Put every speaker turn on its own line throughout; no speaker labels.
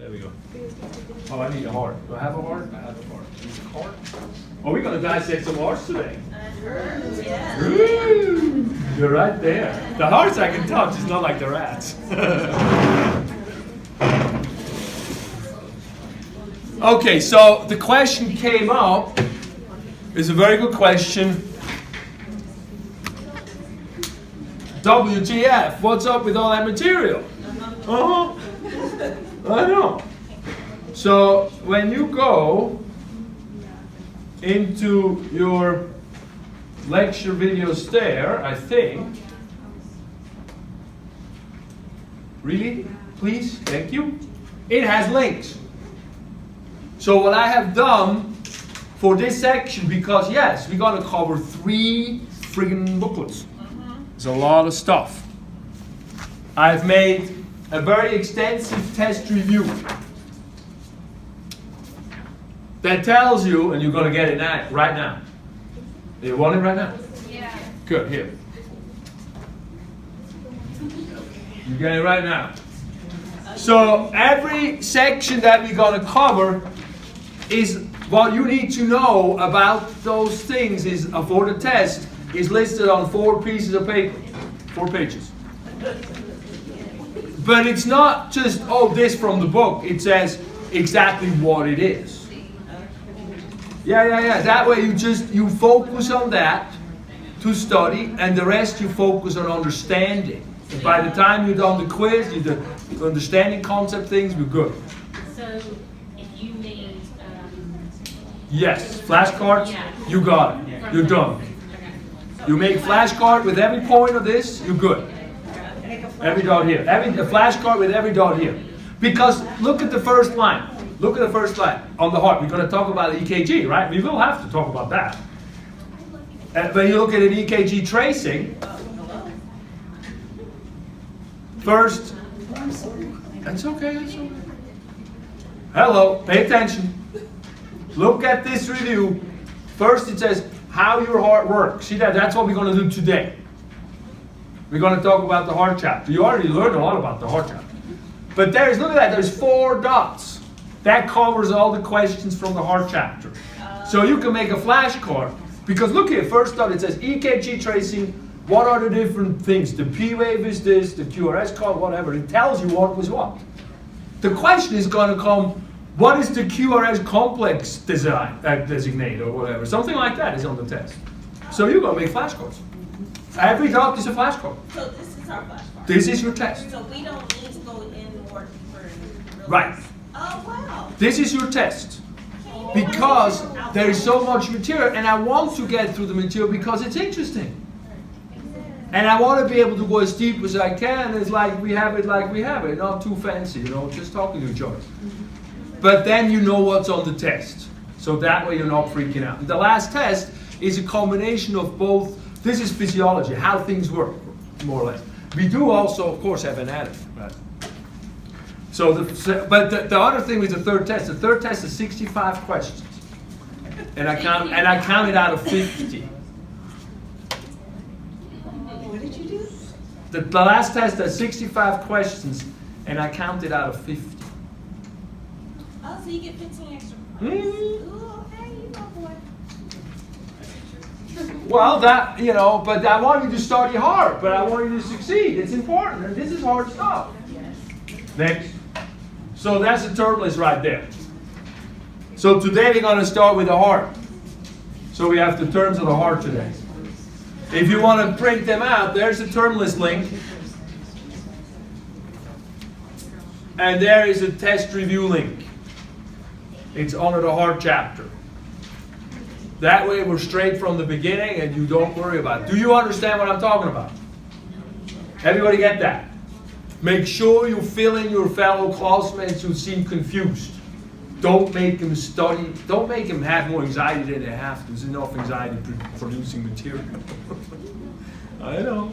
There we go. Oh, I need a heart. Do I have a heart? I have a heart. Need a heart? Oh, we're going to dissect some hearts today.
Yeah.
Ooh, you're right there. The hearts I can touch. It's not like the rats. Okay, so the question came up. It's a very good question. WTF? What's up with all that material? Uh-huh. I know. So when you go into your lecture videos there, I think. Really? Please? Thank you. It has links. So what I have done for this section, because yes, we're going to cover 3 friggin' booklets. It's a lot of stuff. I've made a very extensive test review that tells you, and you're going to get it now, right now. You want it right now?
Yeah.
Good, here. You get it right now. So every section that we're going to cover is what you need to know about those things is for the test is listed on 4 pieces of paper, 4 pages. But it's not just, oh, this from the book. It says exactly what it is. Yeah. That way you focus on that to study, and the rest you focus on understanding. And by the time you've done the quiz, you're understanding concept things, we're good.
So if you made
Yes, flashcards,
Yeah.
you got it. You're done. You make flashcard with every point of this, you're good. Every dot here. A flashcard with every dot here. Because look at the first line. Look at the first line on the heart. We're going to talk about EKG, right? We will have to talk about that. When you look at an EKG tracing, first, that's okay. Hello, pay attention. Look at this review. First it says how your heart works. See that? That's what we're going to do today. We're going to talk about the heart chapter. You already learned a lot about the heart chapter. But look at that, there's 4 dots. That covers all the questions from the heart chapter. So you can make a flashcard. Because look here, first dot, it says EKG tracing. What are the different things? The P wave is this, the QRS code, whatever. It tells you what was what. The question is going to come, what is the QRS complex designate or whatever? Something like that is on the test. So you're going to make flashcards. Every dot is a flashcard.
So this is our flashcard.
This is your test.
So we don't need to go in more deeper.
Right.
Oh, wow.
This is your test. Because there is so much material, and I want to get through the material because it's interesting. And I want to be able to go as deep as I can. It's like we have it, not too fancy, just talking to each other. But then you know what's on the test. So that way you're not freaking out. The last test is a combination of both. This is physiology, how things work, more or less. We do also, of course, have anatomy. Right? So, the other thing with the third test is 65 questions. And I counted out of 50.
What did you do?
The last test has 65 questions, and I counted out of 50.
Oh, so you get 15 extra points.
Mhm.
Ooh, okay, you go, boy.
Well, but I want you to study hard, but I want you to succeed. It's important, and this is hard stuff. Next. So that's the turbulence right there. So today we're going to start with the heart. So we have the terms of the heart today. If you want to print them out, there's the turbulence link. And there is a test review link. It's under the heart chapter. That way we're straight from the beginning and you don't worry about it. Do you understand what I'm talking about? Everybody get that? Make sure you fill in your fellow classmates who seem confused. Don't make them study. Don't make them have more anxiety than they have to. There's enough anxiety producing material. I know.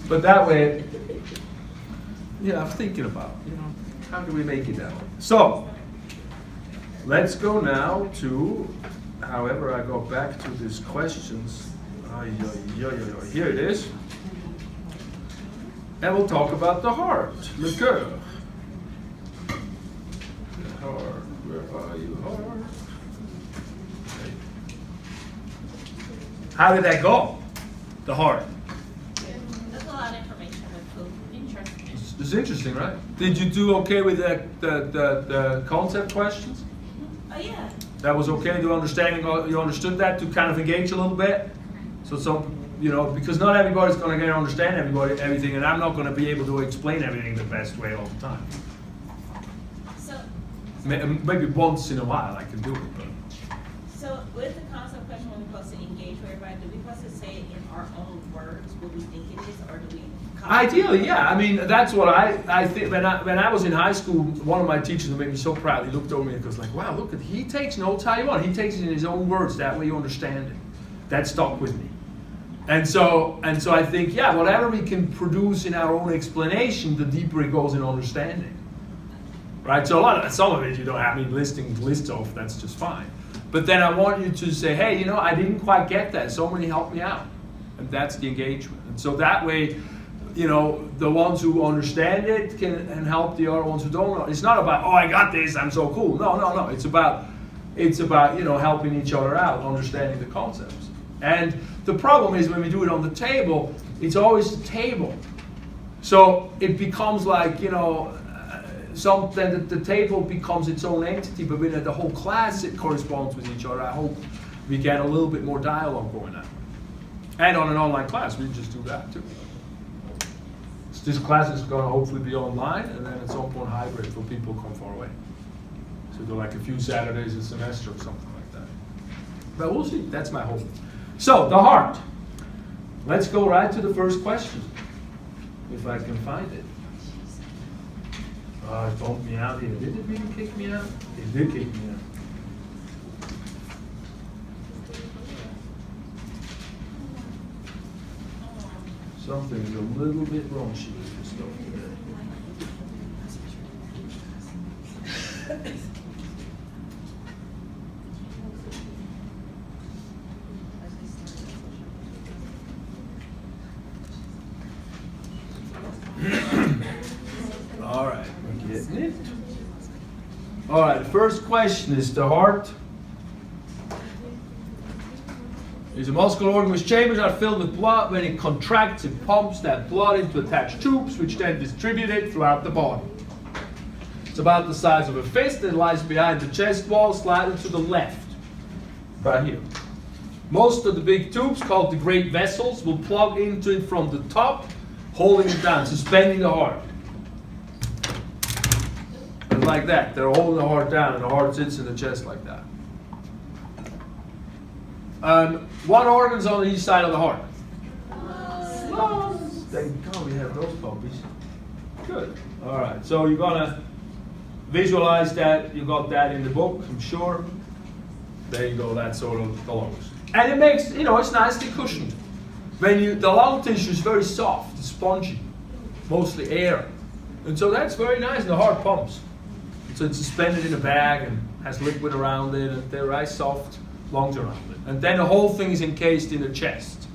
But that way, I'm thinking about, how do we make it that way? So, let's go now to, however I go back to these questions. Here it is. And we'll talk about the heart, le cœur. Heart, where are you, heart? Okay. How did that go? The heart.
That's a lot of information with food. Interesting.
It's interesting, right? Did you do okay with the concept questions?
Oh, yeah.
That was okay to understanding, you understood that to kind of engage a little bit? So because not everybody's going to get to understand everything, and I'm not going to be able to explain everything the best way all the time.
So,
Maybe once in a while I can do it, but.
so with the concept question, when we're supposed to engage with everybody, do we supposed to say it in our own words, what we think it is, or do we?
Ideally, yeah. I mean, that's what I think. When I was in high school, one of my teachers made me so proud. He looked over me and goes like, "Wow, look at he takes notes how you want. He takes it in his own words. That way you understand it." That stuck with me. And so I think, yeah, whatever we can produce in our own explanation, the deeper it goes in understanding. Right? So some of it you don't have me listing lists off. That's just fine. But then I want you to say, hey, I didn't quite get that. Somebody help me out, and that's the engagement. And so that way. The ones who understand it can help the other ones who don't. It's not about, oh, I got this, I'm so cool. No. It's about helping each other out, understanding the concepts. And the problem is when we do it on the table, it's always the table. So it becomes like, something that the table becomes its own entity, but when the whole class it corresponds with each other, I hope we get a little bit more dialogue going on. And on an online class, we just do that too. This class is going to hopefully be online, and then at some point hybrid for people who come far away. So do like a few Saturdays a semester or something like that. But we'll see. That's my hope. So the heart. Let's go right to the first question, if I can find it. It bumped me out here. Did it really kick me out? It did kick me out. Something's a little bit wrong with this stuff today. All right, we're getting it. All right, the first question is the heart. Is a muscular organ whose chambers are filled with blood. When it contracts, it pumps that blood into attached tubes, which then distribute it throughout the body. It's about the size of a fist and lies behind the chest wall, slightly to the left, right here. Most of the big tubes, called the great vessels, will plug into it from the top, holding it down, suspending the heart. And like that, they're holding the heart down, and the heart sits in the chest like that. What organs on each side of the heart? Lungs. Thank God we have those puppies. Good. All right. So you're gonna visualize that. You got that in the book, I'm sure. There you go. That's sort of the lungs, and it makes it's nicely cushioned. The lung tissue is very soft, it's spongy, mostly air, and so that's very nice. And the heart pumps. So it's suspended in a bag and has liquid around it, and they're nice soft lungs around it. And then the whole thing is encased in the chest.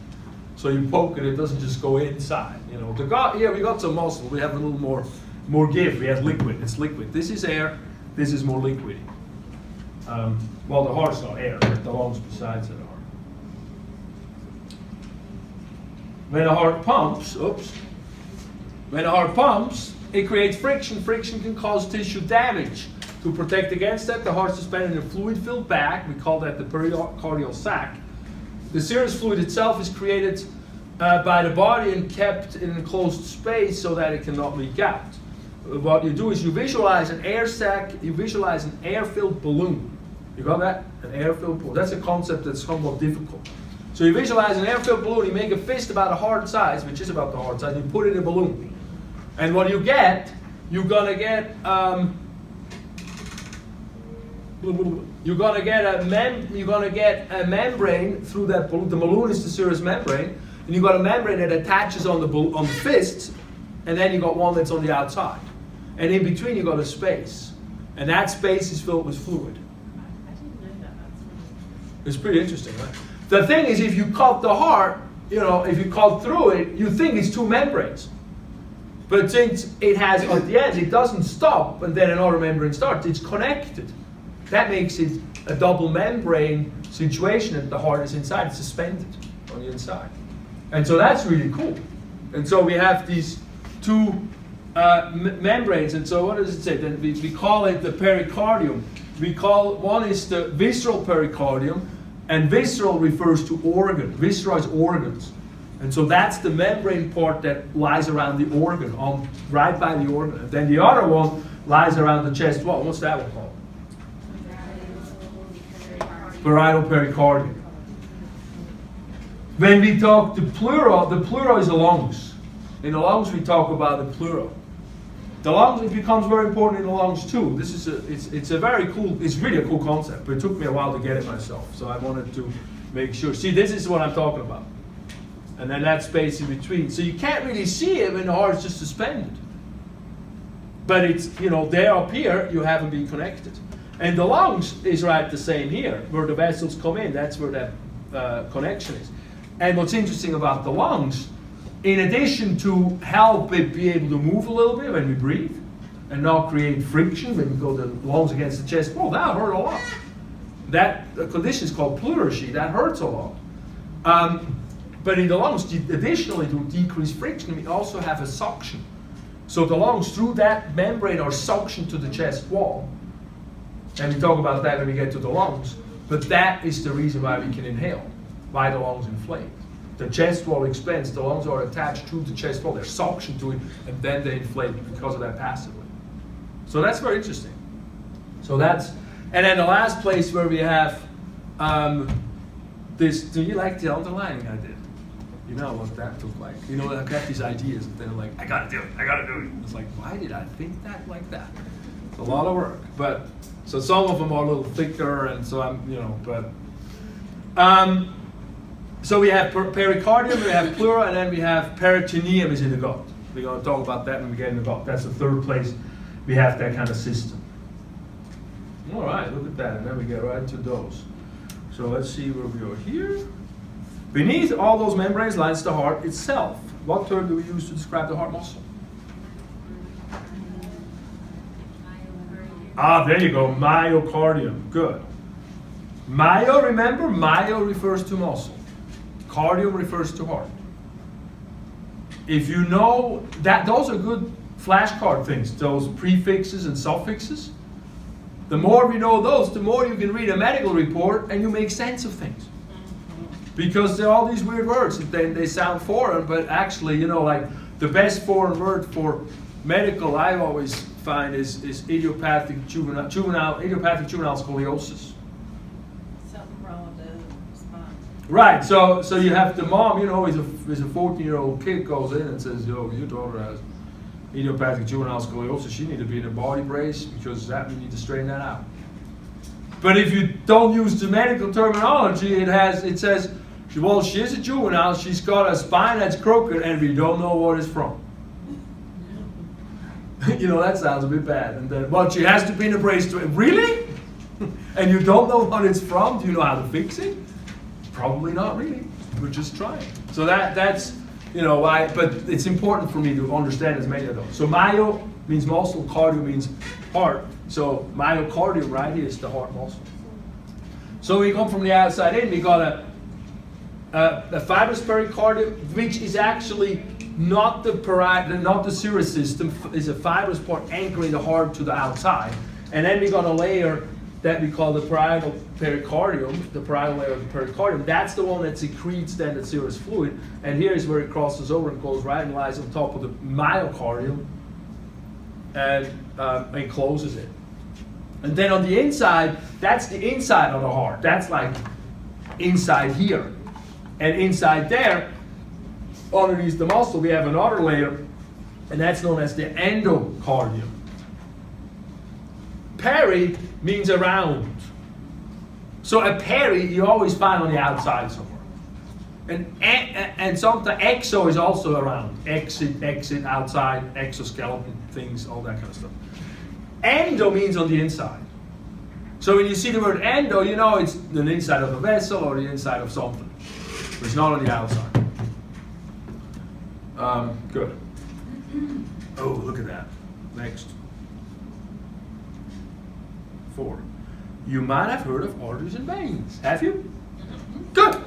So you poke it, it doesn't just go inside. We got some muscle, we have a little more give. We have liquid, it's liquid. This is air, this is more liquid. The heart's not air, but the lungs besides it are. When the heart pumps, it creates friction. Friction can cause tissue damage. To protect against that, the heart is suspended in a fluid-filled bag. We call that the pericardial sac. The serous fluid itself is created by the body and kept in an enclosed space so that it cannot leak out. What you do is you visualize an air sac, you visualize an air-filled balloon. You got that? An air-filled balloon. That's a concept that's somewhat difficult. So you visualize an air-filled balloon, you make a fist about a heart size, which is about the heart size, and you put it in a balloon. And what you're gonna get a membrane through that balloon. The balloon is the serous membrane, and you got a membrane that attaches on the fist, and then you got one that's on the outside, and in between you got a space, and that space is filled with fluid. It's pretty interesting, right? The thing is, if you cut the heart, if you cut through it, you think it's two membranes, But since it has at the end, it doesn't stop and then another membrane starts. It's connected. That makes it a double membrane situation, and the heart is inside. It's suspended on the inside. And so that's really cool. And so we have these two membranes. And so what does it say? Then we call it the pericardium. One is the visceral pericardium, and visceral refers to organ. Viscera is organs. And so that's the membrane part that lies around the organ, right by the organ. And then the other one lies around the chest wall. What's that one called? Parietal pericardium. When we talk the pleura is the lungs. In the lungs we talk about the pleura. The lungs, it becomes very important in the lungs too. This is it's a very cool, it's really a cool concept, but it took me a while to get it myself. So I wanted to make sure. See, this is what I'm talking about. And then that space in between. So you can't really see it when the heart is just suspended. But it's, there up here, you haven't been connected. And the lungs is right the same here, where the vessels come in. That's where that connection is. And what's interesting about the lungs, in addition to help it be able to move a little bit when we breathe, and not create friction when we go the lungs against the chest wall, that hurt a lot. That condition is called pleurisy. That hurts a lot. But in the lungs, additionally to decrease friction, we also have a suction. So the lungs, through that membrane, are suctioned to the chest wall. And we talk about that when we get to the lungs. But that is the reason why we can inhale, why the lungs inflate. The chest wall expands, the lungs are attached to the chest wall, they're suctioned to it, and then they inflate because of that passively. So that's very interesting. So that's, and then the last place where we have this, do you like the underlining I did? You know what that took like. I got these ideas, and then I'm like, I gotta do it. It's like, why did I think that like that? It's a lot of work. But, so some of them are a little thicker, and so so we have pericardium, we have pleura, and then we have peritoneum is in the gut. We're going to talk about that when we get in the gut. That's the third place we have that kind of system. All right, look at that, and then we get right to those. So let's see where we are here. Beneath all those membranes lies the heart itself. What term do we use to describe the heart muscle? There you go, myocardium. Good. Myo, remember, myo refers to muscle. Cardium refers to heart. If you know that, those are good flashcard things, those prefixes and suffixes. The more we know those, the more you can read a medical report and you make sense of things. Because there are all these weird words, and they sound foreign, but actually, like the best foreign word for medical I always find is idiopathic juvenile scoliosis.
Something wrong with the spine.
Right, so you have the mom, is a 14-year-old kid goes in and says, your daughter has idiopathic juvenile scoliosis, she needs to be in a body brace because we need to straighten that out. But if you don't use the medical terminology, it says, well, she is a juvenile, she's got a spine that's crooked, and we don't know what it's from. That sounds a bit bad. And then, well, she has to be in a brace to, really? And you don't know what it's from? Do you know how to fix it? Probably not really. We're just trying. So that's, why, but it's important for me to understand as many of those. So myo means muscle, cardio means heart. So myocardium right here is the heart muscle. So we come from the outside in, we got a fibrous pericardium, which is actually not the serous system, is a fibrous part anchoring the heart to the outside. And then we got a layer that we call the parietal pericardium, the parietal layer of the pericardium. That's the one that secretes then the serous fluid. And here is where it crosses over and goes right and lies on top of the myocardium and closes it. And then on the inside, that's the inside of the heart. That's like inside here. And inside there, underneath the muscle, we have another layer, and that's known as the endocardium. Peri means around. So a peri you always find on the outside somewhere. And sometimes exo is also around. Exit, outside, exoskeleton, things, all that kind of stuff. Endo means on the inside. So when you see the word endo, it's the inside of a vessel or the inside of something. But it's not on the outside. Good. Oh, look at that. Next. 4. You might have heard of arteries and veins. Have you? Good.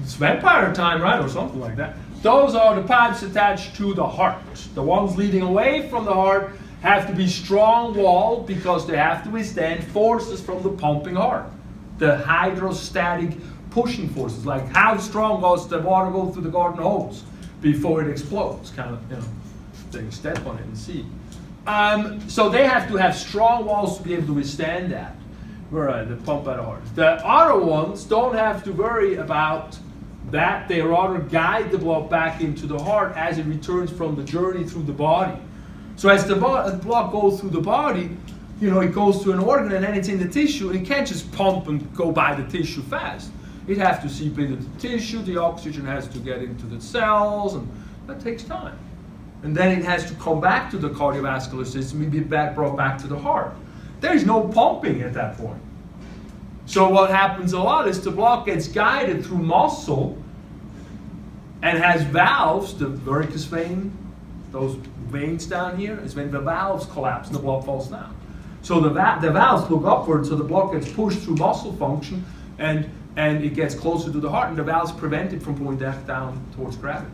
It's vampire time, right? Or something like that. Those are the pipes attached to the heart. The ones leading away from the heart have to be strong-walled because they have to withstand forces from the pumping heart. The hydrostatic pushing forces, like how strong does the water go through the garden hose before it explodes? Kind of, they step on it and see. So they have to have strong walls to be able to withstand that. Right, the pump at the heart. The other ones don't have to worry about that. They rather guide the blood back into the heart as it returns from the journey through the body. So as the blood goes through the body, it goes to an organ and then it's in the tissue, and it can't just pump and go by the tissue fast. It has to seep into the tissue, the oxygen has to get into the cells, and that takes time. And then it has to come back to the cardiovascular system and be brought back to the heart. There's no pumping at that point. So what happens a lot is the blood gets guided through muscle and has valves, the varicose vein, those veins down here, is when the valves collapse and the blood falls down. So the valves look upward, so the blood gets pushed through muscle function and it gets closer to the heart, and the valves prevent it from going down towards gravity.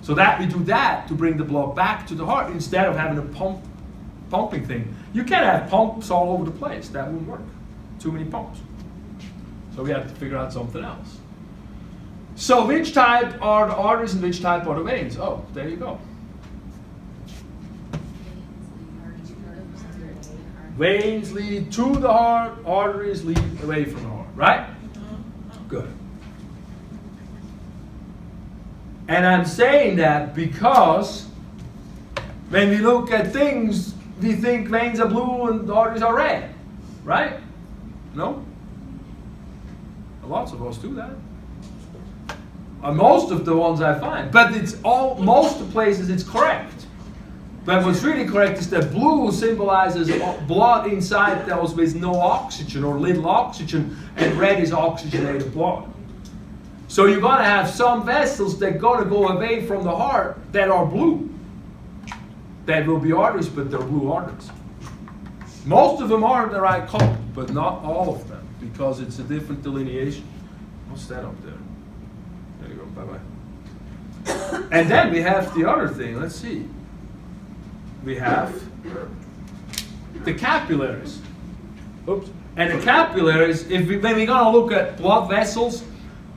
So that we do that to bring the blood back to the heart instead of having a pumping thing. You can't have pumps all over the place. That wouldn't work. Too many pumps. So we have to figure out something else. So which type are the arteries and which type are the veins? Oh, there you go. Veins lead to the heart, arteries lead away from the heart, right? Good. And I'm saying that because when we look at things, we think veins are blue and arteries are red, right? No? Lots of us do that. Most of the ones I find. But most of the places it's correct. But what's really correct is that blue symbolizes blood inside those with no oxygen or little oxygen, and red is oxygenated blood. So you're going to have some vessels that are going to go away from the heart that are blue. That will be arteries, but they're blue arteries. Most of them are the right color, but not all of them, because it's a different delineation. What's that up there? There you go, bye-bye. And then we have the other thing, let's see. We have the capillaries. Oops. And the capillaries, when we're going to look at blood vessels,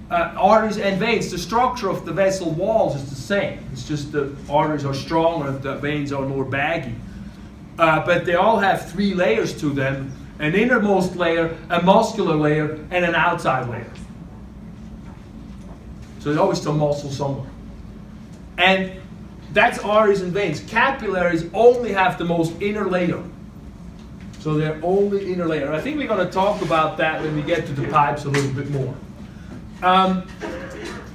arteries and veins, the structure of the vessel walls is the same. It's just the arteries are stronger and the veins are more baggy. But they all have 3 layers to them: an innermost layer, a muscular layer, and an outside layer. So there's always some muscle somewhere. And that's arteries and veins. Capillaries only have the most inner layer. So they're only inner layer. I think we're going to talk about that when we get to the pipes a little bit more.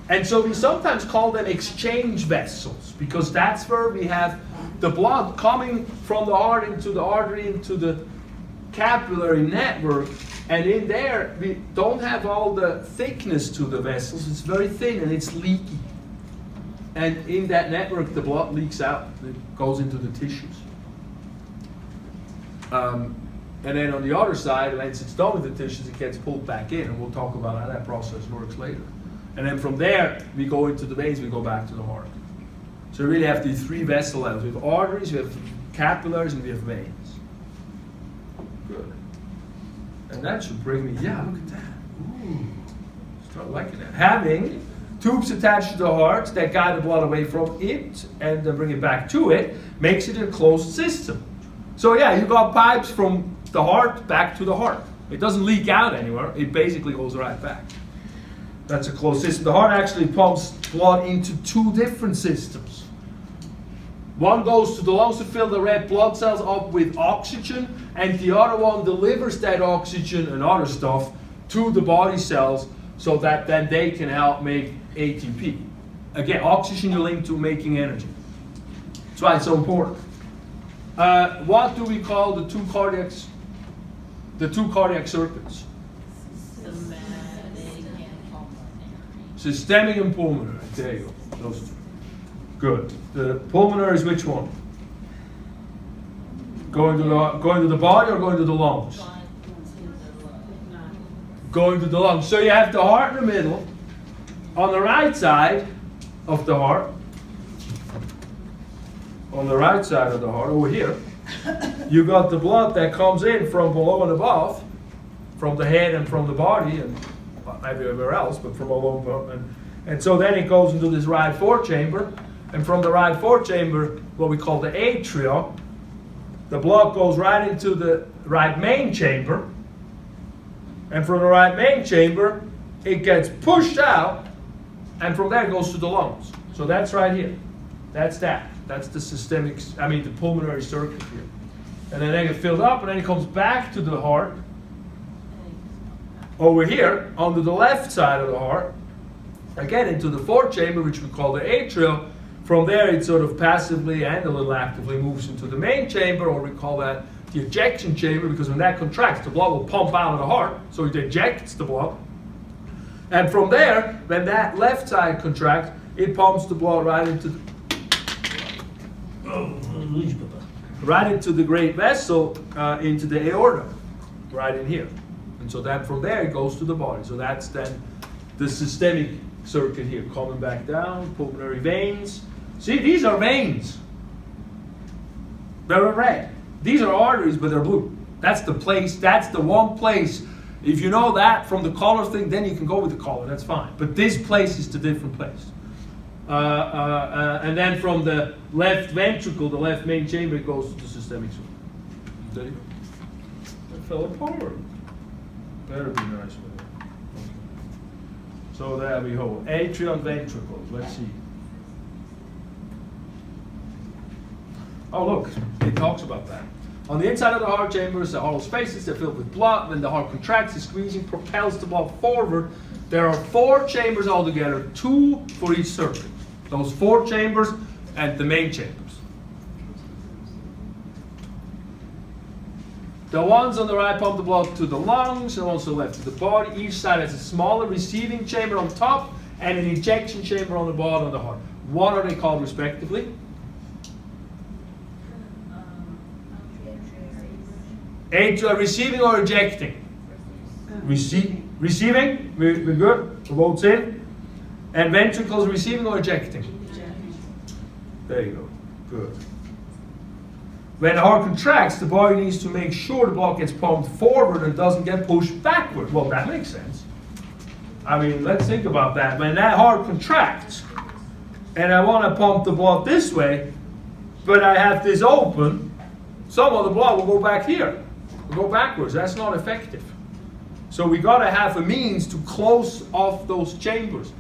And so we sometimes call them exchange vessels, because that's where we have the blood coming from the heart into the artery, into the capillary network. And in there, we don't have all the thickness to the vessels. It's very thin and it's leaky. And in that network, the blood leaks out. It goes into the tissues. And then on the other side, once it's done with the tissues, it gets pulled back in. And we'll talk about how that process works later. And then from there, we go into the veins, we go back to the heart. So we really have these 3 vessel levels. We have arteries, we have capillaries, and we have veins. Good. And that should bring me, look at that. Ooh, start liking that. Having tubes attached to the heart that guide the blood away from it and then bring it back to it makes it a closed system. So you got pipes from the heart back to the heart. It doesn't leak out anywhere. It basically goes right back. That's a closed system. The heart actually pumps blood into 2 different systems. One goes to the lungs to fill the red blood cells up with oxygen, and the other one delivers that oxygen and other stuff to the body cells so that then they can help make ATP. Again, oxygen you link to making energy. That's why it's so important. What do we call the two cardiac circuits? Systemic and pulmonary. There you go. Those 2. Good. The pulmonary is which one? Going to the body or going to the lungs? Going to the lungs. So you have the heart in the middle. On the right side of the heart, over here, you got the blood that comes in from below and above, from the head and from the body, and maybe everywhere else, but from all over. And so then it goes into this right forechamber, and from the right forechamber, what we call the atria, the blood goes right into the right main chamber, and from the right main chamber, it gets pushed out, and from there it goes to the lungs. So that's right here. That's that. That's the the pulmonary circuit here. And then they get filled up, and then it comes back to the heart. Over here, onto the left side of the heart, again into the fourth chamber, which we call the atrial. From there, it sort of passively and a little actively moves into the main chamber, or we call that the ejection chamber, because when that contracts, the blood will pump out of the heart, so it ejects the blood. And from there, when that left side contracts, it pumps the blood right into the great vessel, into the aorta, right in here. And so then from there, it goes to the body. So that's then the systemic circuit here, coming back down, pulmonary veins. See, these are veins. They're red. These are arteries, but they're blue. That's the place, that's the one place. If you know that from the color thing, then you can go with the color, that's fine. But this place is the different place. And then from the left ventricle, the left main chamber, it goes to the systemic circuit. There you go. It fell apart. Better be nice with it. Okay. So there we go. Atrium and ventricles. Let's see. Oh, look, it talks about that. On the inside of the heart chambers, the hollow spaces, they're filled with blood. When the heart contracts, the squeezing propels the blood forward. There are 4 chambers altogether, 2 for each circuit. Those 4 chambers and the main chambers. The ones on the right pump the blood to the lungs, and ones to the left to the body. Each side has a smaller receiving chamber on top and an ejection chamber on the bottom of the heart. What are they called respectively? Receiving or ejecting? Receiving, we're good, votes in. And ventricles receiving or ejecting? There you go, good. When the heart contracts, the body needs to make sure the blood gets pumped forward and doesn't get pushed backward. Well, that makes sense. I mean, let's think about that. When that heart contracts, and I want to pump the blood this way, but I have this open, some of the blood will go back here. Will go backwards. That's not effective. So we got to have a means to close off those chambers.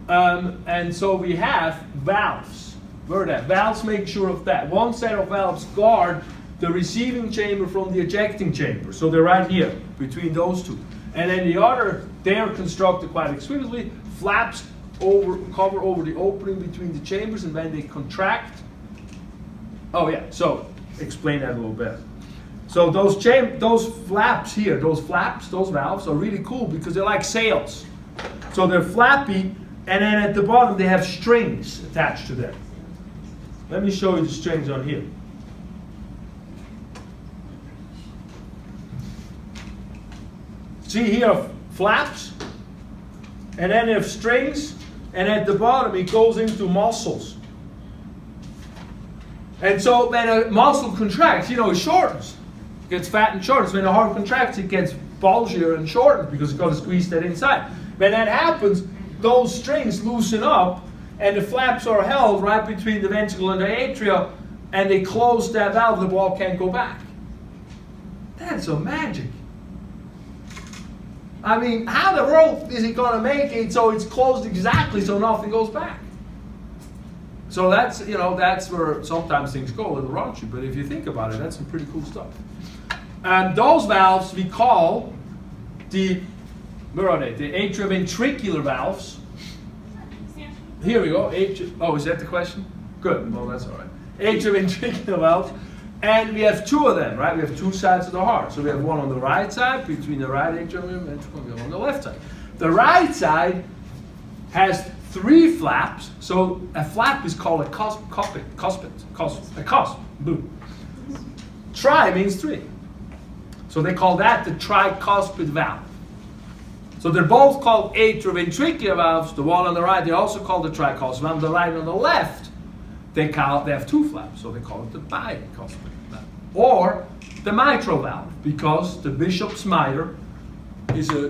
And so we have valves. Where are that? Valves make sure of that. One set of valves guard the receiving chamber from the ejecting chamber. So they're right here, between those two. And then the other, they are constructed quite exquisitely. Flaps cover over the opening between the chambers, and when they contract. Oh yeah, so explain that a little bit. So those flaps here, those valves are really cool because they're like sails. So they're flappy, and then at the bottom they have strings attached to them. Let me show you the strings on here. See here, flaps, and then they have strings, and at the bottom it goes into muscles. And so when a muscle contracts, it shortens. It gets fat and shortens. When the heart contracts, it gets bulgier and shortens because it's got to squeeze that inside. When that happens, those strings loosen up, and the flaps are held right between the ventricle and the atria, and they close that valve, the blood can't go back. That's a magic. I mean, how the world is it going to make it so it's closed exactly so nothing goes back? So that's, that's where sometimes things go a little raunchy, but if you think about it, that's some pretty cool stuff. And those valves we call where are they? The atrioventricular valves. Here we go. Oh, is that the question? Good. Well, that's all right. Atrioventricular valves. And we have 2 of them, right? We have 2 sides of the heart. So we have one on the right side, between the right atrium and ventricle, and on the left side. The right side has 3 flaps. So a flap is called a cuspid. Boom. Tri means 3. So they call that the tricuspid valve. So they're both called atrioventricular valves. The one on the right, they also call the tricuspid valve. The line on the left, they have 2 flaps, so they call it the bicuspid valve. Or the mitral valve, because the bishop's mitre is the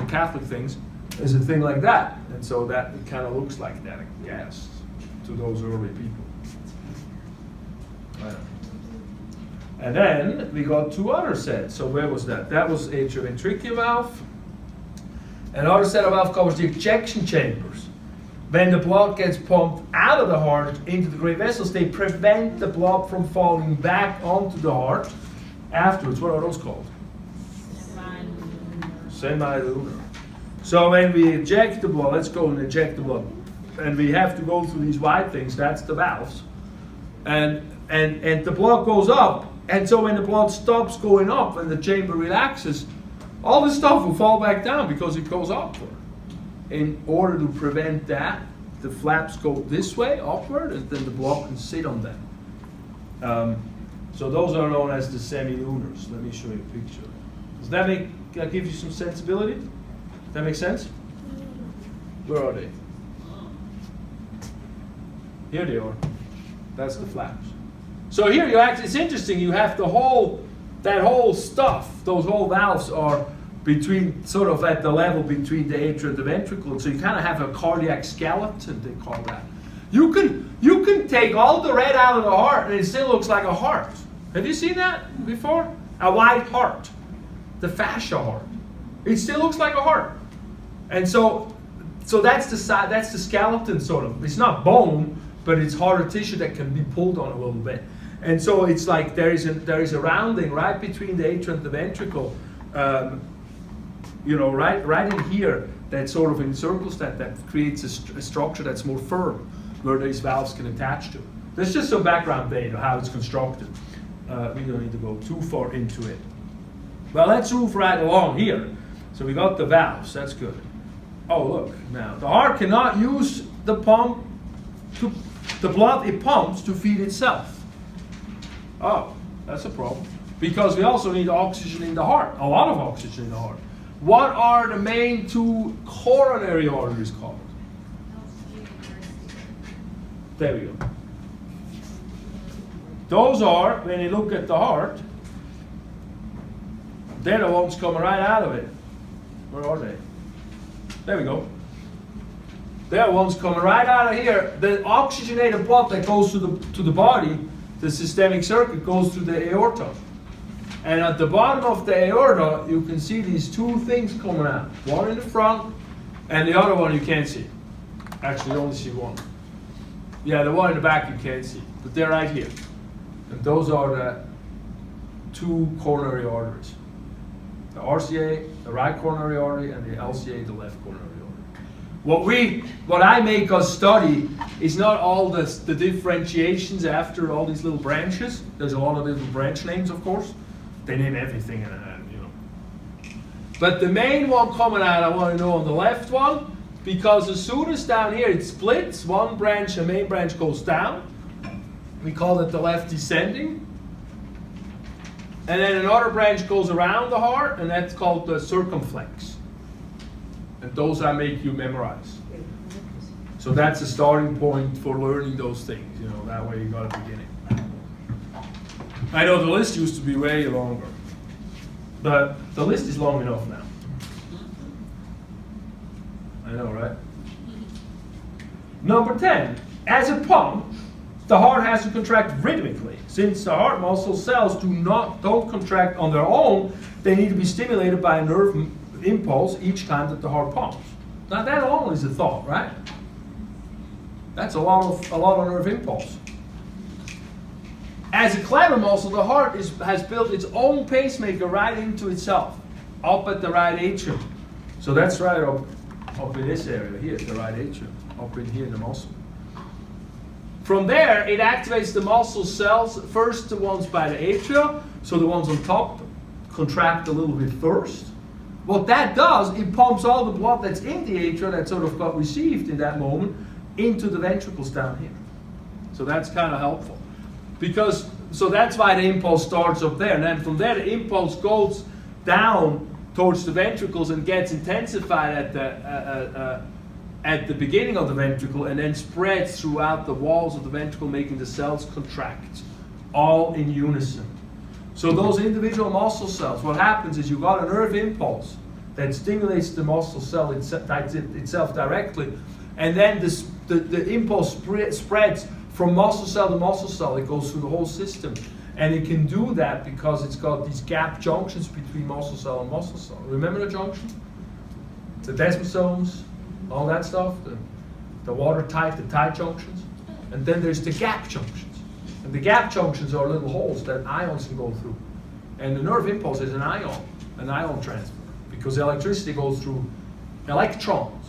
Catholic things, is a thing like that. And so that it kind of looks like that, I guess, to those early people. Right. And then we got 2 other sets. So where was that? That was atrioventricular valve. Another set of valve covers the ejection chambers. When the blood gets pumped out of the heart into the great vessels, they prevent the blood from falling back onto the heart afterwards. What are those called? Semilunar. So when we eject the blood, let's go and eject the blood, and we have to go through these white things, that's the valves. And the blood goes up, and so when the blood stops going up and the chamber relaxes, all this stuff will fall back down because it goes upward. In order to prevent that, the flaps go this way, upward, and then the blood can sit on them. So those are known as the semilunars. Let me show you a picture. Does that give you some sensibility? Does that make sense? Where are they? Here they are. That's the flaps. So here it's interesting, you have that whole stuff, those whole valves are between, sort of at the level between the atria and the ventricle. So you kind of have a cardiac skeleton, they call that. You can take all the red out of the heart and it still looks like a heart. Have you seen that before? A white heart. The fascia heart. It still looks like a heart. And so that's the skeleton sort of. It's not bone, but it's harder tissue that can be pulled on a little bit. And so it's like there is a rounding right between the atria and the ventricle, right in here that sort of encircles that creates a structure that's more firm, where these valves can attach to. There's just some background data how it's constructed. We don't need to go too far into it. Well, let's move right along here. So we got the valves, that's good. Oh, look, now the heart cannot use the blood it pumps to feed itself. Oh, that's a problem. Because we also need oxygen in the heart, a lot of oxygen in the heart. What are the main 2 coronary arteries called? There we go. Those are, when you look at the heart, they're the ones coming right out of it. Where are they? There we go. They're the ones coming right out of here. The oxygenated blood that goes to the body, the systemic circuit, goes through the aorta. And at the bottom of the aorta, you can see these 2 things coming out. One in the front, and the other one you can't see. Actually, you only see one. Yeah, the one in the back you can't see, but they're right here. And those are the 2 coronary arteries. The RCA, the right coronary artery, and the LCA, the left coronary artery. What I make us study is not all the differentiations after all these little branches. There's a lot of little branch names, of course. They name everything, But the main one coming out, I want to know on the left one, because as soon as down here it splits, one branch, a main branch goes down. We call it the left descending. And then another branch goes around the heart, and that's called the circumflex. And those I make you memorize. So that's a starting point for learning those things. That way you got a beginning. I know the list used to be way longer, but the list is long enough now. I know, right? Number 10, as a pump, the heart has to contract rhythmically. Since the heart muscle cells don't contract on their own, they need to be stimulated by a nerve impulse each time that the heart pumps. Now that alone is a thought, right? That's a lot of nerve impulse. As a clever muscle, the heart has built its own pacemaker right into itself, up at the right atrium. So that's right up in this area here, the right atrium, up in here in the muscle. From there, it activates the muscle cells, first the ones by the atria, so the ones on top contract a little bit first, what that does, it pumps all the blood that's in the atria that sort of got received in that moment into the ventricles down here. So that's kind of helpful. So that's why the impulse starts up there. And then from there, the impulse goes down towards the ventricles and gets intensified at the beginning of the ventricle and then spreads throughout the walls of the ventricle, making the cells contract, all in unison. So those individual muscle cells, what happens is you've got a nerve impulse that stimulates the muscle cell itself directly, and then the impulse spreads from muscle cell to muscle cell. It goes through the whole system. And it can do that because it's got these gap junctions between muscle cell and muscle cell. Remember the junction? The desmosomes, all that stuff, the watertight, the tight junctions. And then there's the gap junctions. And the gap junctions are little holes that ions can go through. And the nerve impulse is an ion transfer, because electricity goes through electrons.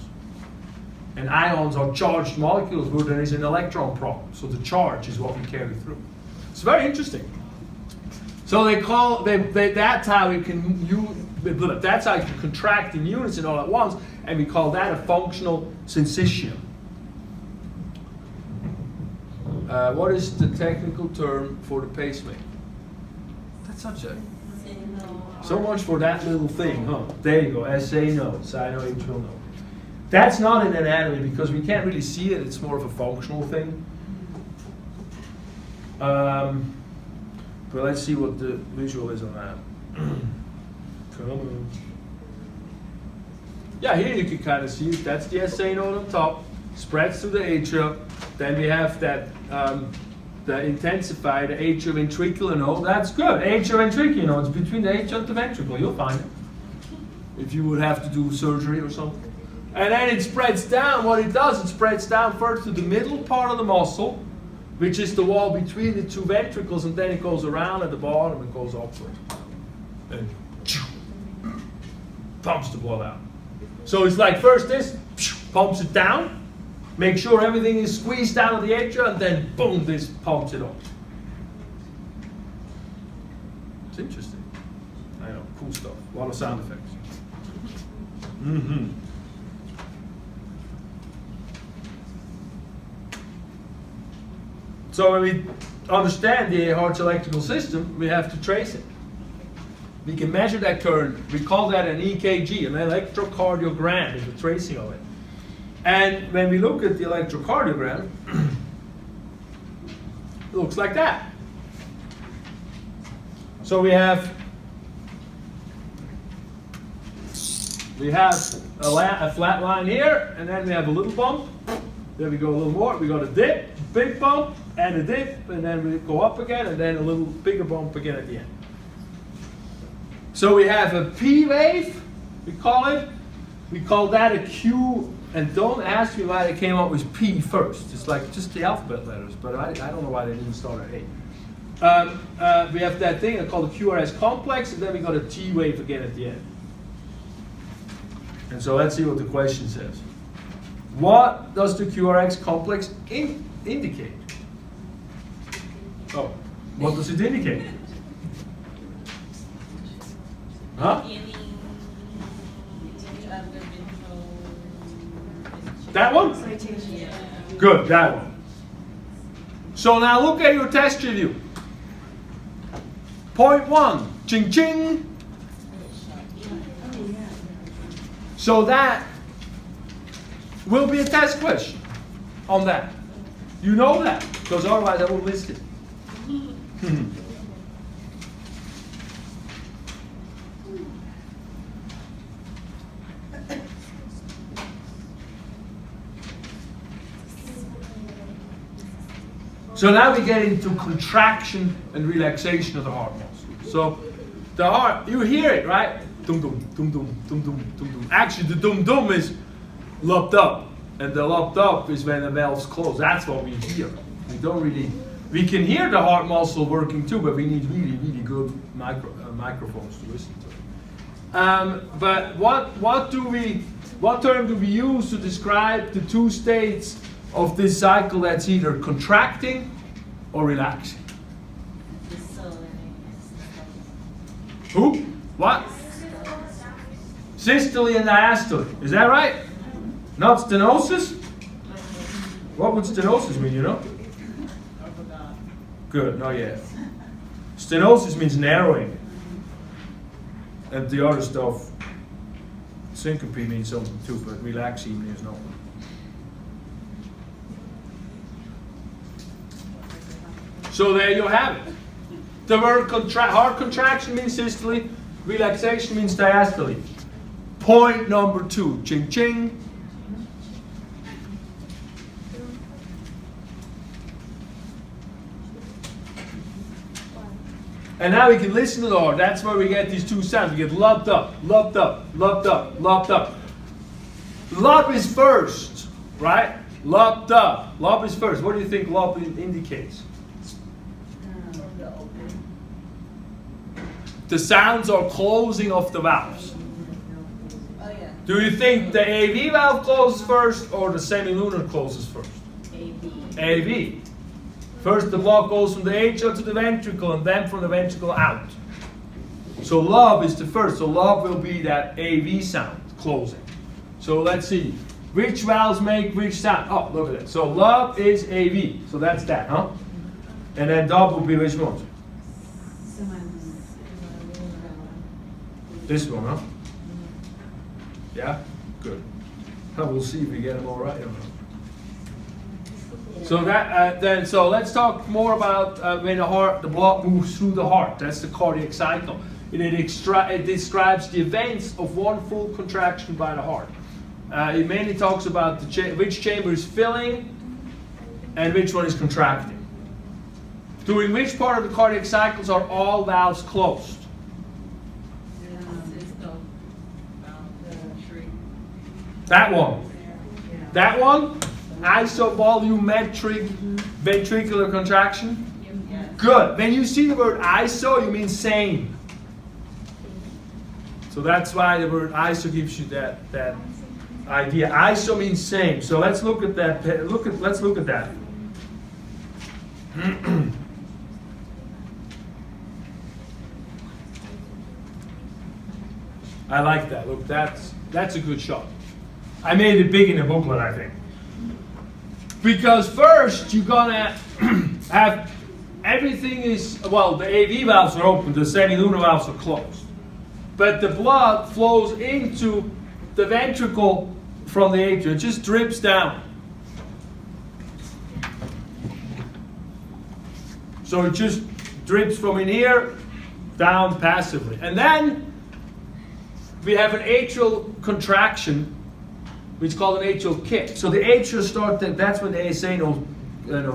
And ions are charged molecules where there is an electron problem. So the charge is what we carry through. It's very interesting. So that's how you can that's how you can contract in unison all at once, and we call that a functional syncytium. What is the technical term for the pacemaker? That's such a so much for that little thing, huh? There you go. SA node, sino-atrial node. That's not in anatomy because we can't really see it. It's more of a functional thing. But let's see what the visual is on that. Come on. Yeah, here you can kind of see it. That's the SA node on top. Spreads through the atria. Then we have that the intensified atrioventricular node. That's good. Atrioventricular node. It's between the atria and the ventricle. You'll find it if you would have to do surgery or something. And then it spreads down. What it does, it spreads down first to the middle part of the muscle, which is the wall between the two ventricles, and then it goes around at the bottom and goes upward. And pumps the blood out. So it's like first this, pumps it down, make sure everything is squeezed out of the atria, and then boom, this pumps it up. It's interesting. I know, cool stuff. A lot of sound effects. Mm-hmm. So when we understand the heart's electrical system, we have to trace it. We can measure that current. We call that an EKG, an electrocardiogram, is the tracing of it. And when we look at the electrocardiogram, it looks like that. So we have a flat line here, and then we have a little bump. Then we go a little more. We got a dip, big bump, and a dip, and then we go up again, and then a little bigger bump again at the end. So we have a P wave, we call it. We call that a Q, and don't ask me why they came up with P first. It's like just the alphabet letters, but I don't know why they didn't start at A. We have that thing called the QRS complex, and then we got a T wave again at the end. And so let's see what the question says. What does the QRX complex indicate? Oh, what does it indicate? Huh? That one? Good, that one. So now look at your test review. Point 1, ching ching. So that will be a test question on that. You know that, because otherwise I won't list it. So now we get into contraction and relaxation of the heart muscle. So the heart, you hear it, right? Dum dum, dum dum, dum dum, dum dum. Actually, the dum dum is locked up, and the locked up is when the valves close. That's what we hear. We can hear the heart muscle working too, but we need really, really good microphones to listen to it. But what term do we use to describe the two states of this cycle that's either contracting or relaxing? Who? What? Systole and diastole. Is that right? Not stenosis? What would stenosis mean, you know?
I forgot.
Good, not yet. Stenosis means narrowing. And the other stuff, syncope means something too, but relaxing means no. So there you have it. The word heart contraction means systole, relaxation means diastole. Point number 2, ching ching. And now we can listen to the heart. That's where we get these two sounds. We get lumped up, lumped up, lumped up, lumped up. Lump is first, right? Lumped up. Lump is first. What do you think lump indicates? The sounds are closing of the valves.
Oh, yeah.
Do you think the AV valve closes first or the semilunar closes first?
AV.
AV. First the blood goes from the atrium to the ventricle and then from the ventricle out. So love is the first. So love will be that AV sound closing. So let's see. Which valves make which sound? Oh, look at that. So love is AV. So that's that, huh? And then dub will be which one? This one, huh? Yeah? Good. We'll see if we get them all right or not. So that so let's talk more about when the blood moves through the heart. That's the cardiac cycle. And it describes the events of one full contraction by the heart. It mainly talks about which chamber is filling and which one is contracting. During which part of the cardiac cycles are all valves closed? That one. That one? Isovolumetric ventricular contraction? Good. When you see the word iso, you mean same. So that's why the word iso gives you that idea. Iso means same. So let's look at that. Let's look at that. I like that. Look, that's a good shot. I made it big in the booklet, I think. Because first you're gonna have everything is, well, the AV valves are open, the semilunar valves are closed. But the blood flows into the ventricle from the atrium. It just drips down. So it just drips from in here down passively. And then we have an atrial contraction, which is called an atrial kick. So the atria start, that's when the ASA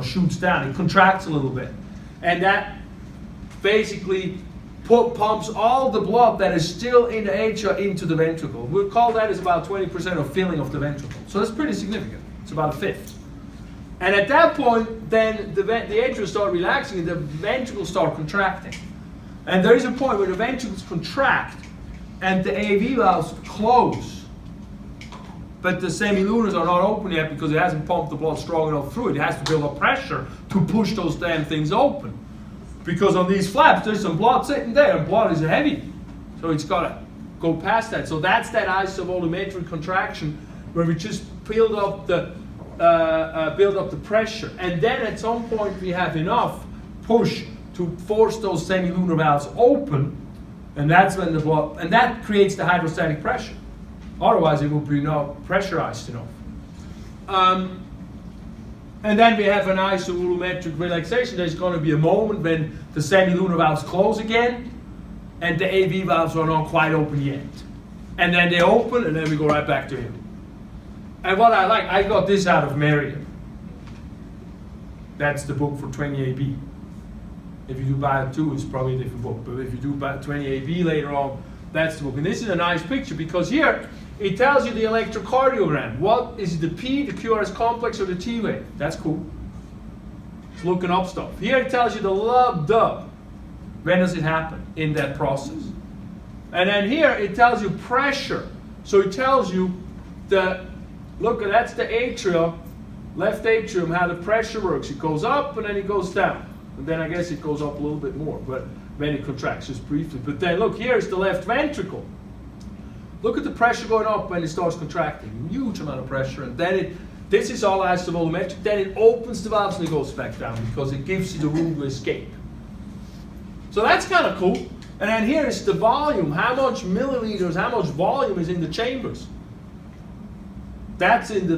shoots down. It contracts a little bit. And that basically pumps all the blood that is still in the atria into the ventricle. We'll call that is about 20% of filling of the ventricle. So that's pretty significant. It's about a fifth. And at that point, then the atria start relaxing and the ventricles start contracting. And there is a point where the ventricles contract and the AV valves close. But the semilunars are not open yet because it hasn't pumped the blood strong enough through it. It has to build up pressure to push those damn things open. Because on these flaps, there's some blood sitting there, and blood is heavy. So it's got to go past that. So that's that isovolumetric contraction where we just build up the pressure. And then at some point we have enough push to force those semilunar valves open, and that's when the blood, and that creates the hydrostatic pressure. Otherwise, it would be not pressurized enough. And then we have an isovolumetric relaxation. There's going to be a moment when the semilunar valves close again, and the AV valves are not quite open yet. And then they open, and then we go right back to him. And what I like, I got this out of Merriam. That's the book for 20AB. If you do Bio 2, it's probably a different book. But if you do 20AB later on, that's the book. And this is a nice picture because here, it tells you the electrocardiogram. What is the P, the QRS complex, or the T wave? That's cool. It's looking up stuff. Here it tells you the lub-dub. When does it happen in that process? And then here it tells you pressure. So it tells you look, that's the atrium, left atrium, how the pressure works. It goes up and then it goes down. And then I guess it goes up a little bit more, but when it contracts, just briefly. But then look, here's the left ventricle. Look at the pressure going up when it starts contracting. Huge amount of pressure, and then this is all isovolumetric. Then it opens the valves and it goes back down because it gives you the room to escape. So that's kind of cool. And then here is the volume. How much milliliters, how much volume is in the chambers? That's in the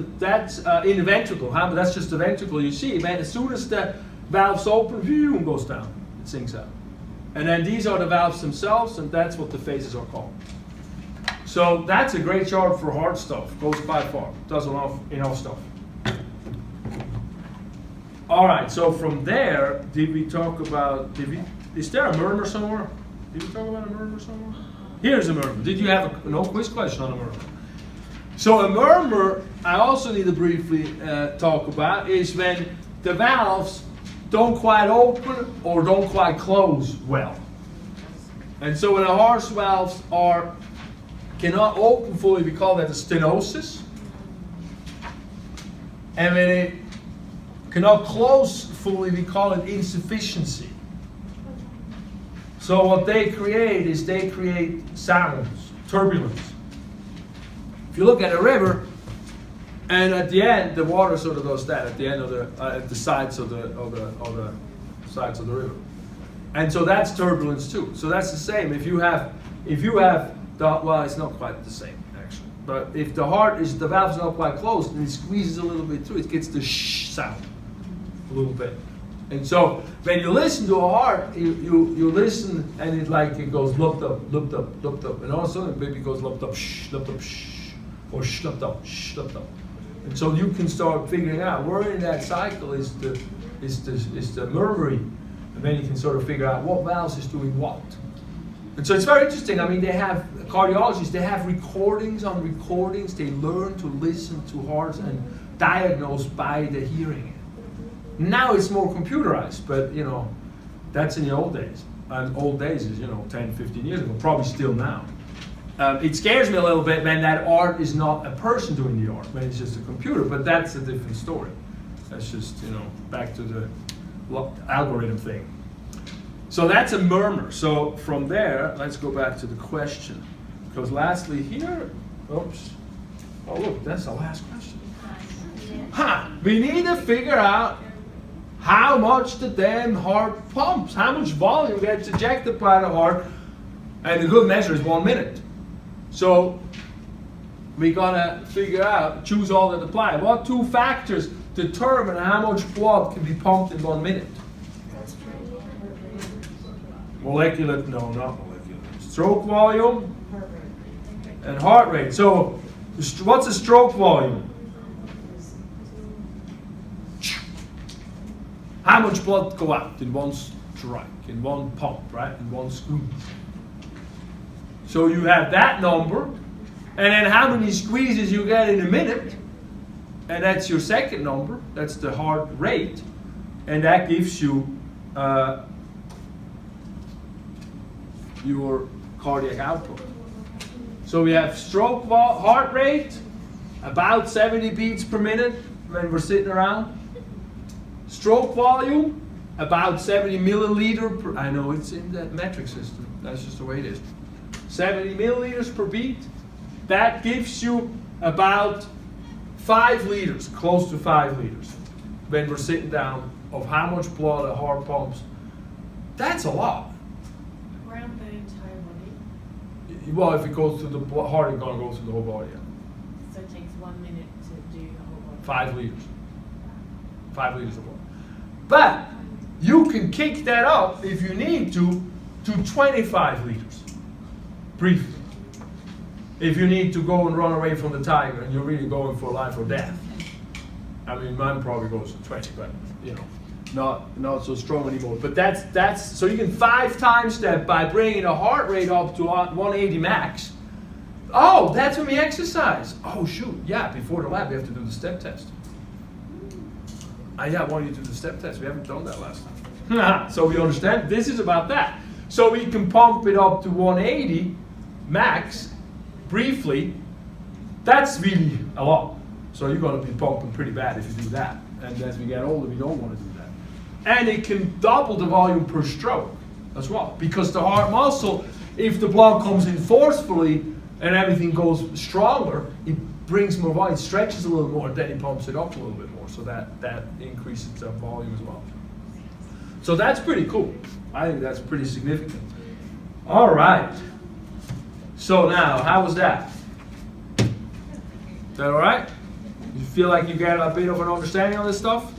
ventricle. That's just the ventricle. You see, man, as soon as the valves open, it goes down. It sinks out. And then these are the valves themselves, and that's what the phases are called. So that's a great chart for hard stuff. Goes quite far. Does enough stuff. All right. So from there, did we talk about? Is there a murmur somewhere? Did we talk about a murmur somewhere? Here's a murmur. Did you have no quiz question on a murmur? So a murmur, I also need to briefly talk about, is when the valves don't quite open or don't quite close well. And so when the heart valves cannot open fully, we call that a stenosis. And when it cannot close fully, we call it insufficiency. So what they create is they create sounds, turbulence. If you look at a river, and at the end the water sort of does that at the end of the sides of the sides of the river, and so that's turbulence too. So that's the same. If you have well, it's not quite the same actually. But if the valve's not quite closed and it squeezes a little bit through, it gets the shh sound a little bit. And so when you listen to a heart, you listen and it goes lumped up, lumped up, lumped up, and all of a sudden maybe it goes lumped up, shh, or shh, lumped up, shh, lumped up. And so you can start figuring out where in that cycle is the murmuring, and then you can sort of figure out what valves is doing what. And so it's very interesting. I mean, they have cardiologists. They have recordings on recordings. They learn to listen to hearts and diagnose by the hearing. Now it's more computerized, but that's in the old days. And old days is 10, 15 years ago. Probably still now. It scares me a little bit when that art is not a person doing the art, when it's just a computer, but that's a different story. That's just, back to the algorithm thing. So that's a murmur. So from there, let's go back to the question. Because lastly here, oops. Oh look, that's the last question. We need to figure out how much the damn heart pumps, how much volume gets ejected by the heart, and a good measure is 1 minute. So we're gonna figure out, choose all that apply. What two factors determine how much blood can be pumped in 1 minute? Molecular, no, not molecular. Stroke volume and heart rate. So what's a stroke volume? How much blood go out in one strike, in one pump, right? In one squeeze. So you have that number, and then how many squeezes you get in a minute, and that's your second number. That's the heart rate, and that gives you your cardiac output. So we have stroke heart rate, about 70 beats per minute when we're sitting around. Stroke volume, about 70 milliliter per, I know it's in the metric system, that's just the way it is. 70 milliliters per beat, that gives you about 5 liters, close to 5 liters, when we're sitting down, of how much blood a heart pumps. That's a lot.
Around the entire body?
Well, if it goes through the heart, it's going to go through the whole body. Yeah.
So it takes 1 minute to do the whole body?
5 liters. 5 liters of blood. But you can kick that up, if you need to 25 liters, briefly. If you need to go and run away from the tiger and you're really going for life or death. I mean, mine probably goes to 20, but not so strong anymore. But that's so you can 5 times that by bringing the heart rate up to 180 max. Oh, that's when we exercise. Oh shoot, yeah, before the lab we have to do the step test. I want you to do the step test. We haven't done that last time. So we understand this is about that. So we can pump it up to 180 max briefly. That's really a lot. So you're going to be pumping pretty bad if you do that. And as we get older, we don't want to do that. And it can double the volume per stroke as well. Because the heart muscle, if the blood comes in forcefully, and everything goes stronger, it brings more volume, it stretches a little more, then it pumps it up a little bit more. So that increases the volume as well. So that's pretty cool. I think that's pretty significant. All right. So now, how was that? Is that all right? You feel like you got a bit of an understanding on this stuff?